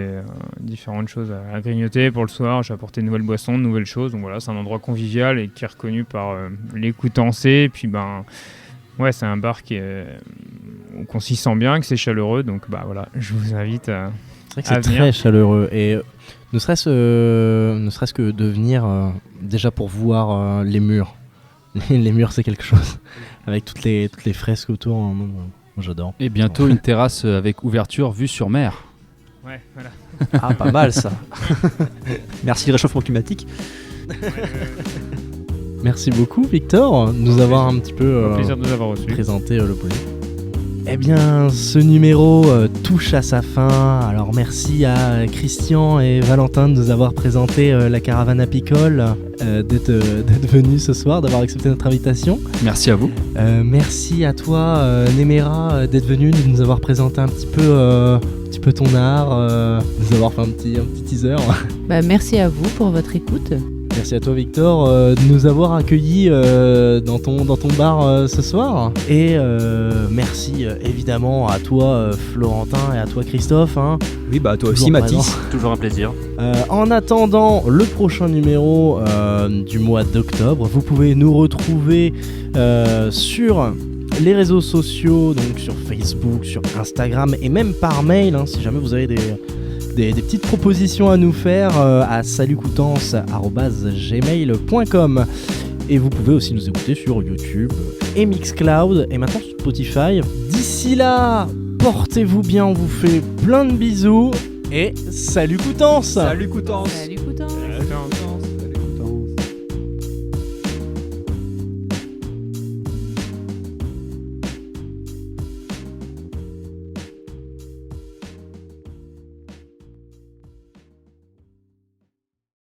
différentes choses à grignoter pour le soir. J'ai apporté de nouvelles boissons, de nouvelles choses. Donc voilà, c'est un endroit convivial et qui est reconnu par les Coutançais. Et puis c'est un bar qu'on s'y sent bien, que c'est chaleureux. Donc voilà, je vous invite à C'est vrai que c'est très chaleureux. Et ne serait-ce que de venir déjà pour voir les murs. Les murs c'est quelque chose. Avec toutes les fresques autour, moi j'adore. Et bientôt une terrasse avec ouverture vue sur mer. Ouais, voilà. Ah, pas mal ça. Merci le réchauffement climatique. Merci beaucoup Victor de nous avoir un petit peu plaisir de nous avoir reçus. Présenté le poulailler. Eh bien, ce numéro touche à sa fin. Alors merci à Christian et Valentin de nous avoir présenté la caravane apicole, d'être venus ce soir, d'avoir accepté notre invitation. Merci à vous. Merci à toi Nemera d'être venu, de nous avoir présenté un petit peu ton art, de nous avoir fait un petit teaser. Merci à vous pour votre écoute. Merci à toi Victor de nous avoir accueillis dans ton bar ce soir. Et merci évidemment à toi Florentin et à toi Christophe. Oui, à toi aussi Mathis. Toujours un plaisir. En attendant le prochain numéro du mois d'octobre, vous pouvez nous retrouver sur les réseaux sociaux, donc sur Facebook, sur Instagram et même par mail si jamais vous avez des petites propositions à nous faire à salutcoutance@gmail.com. Et vous pouvez aussi nous écouter sur YouTube et Mixcloud et maintenant sur Spotify. D'ici là, portez-vous bien, on vous fait plein de bisous et salut Coutances. Salut Coutances. Salut.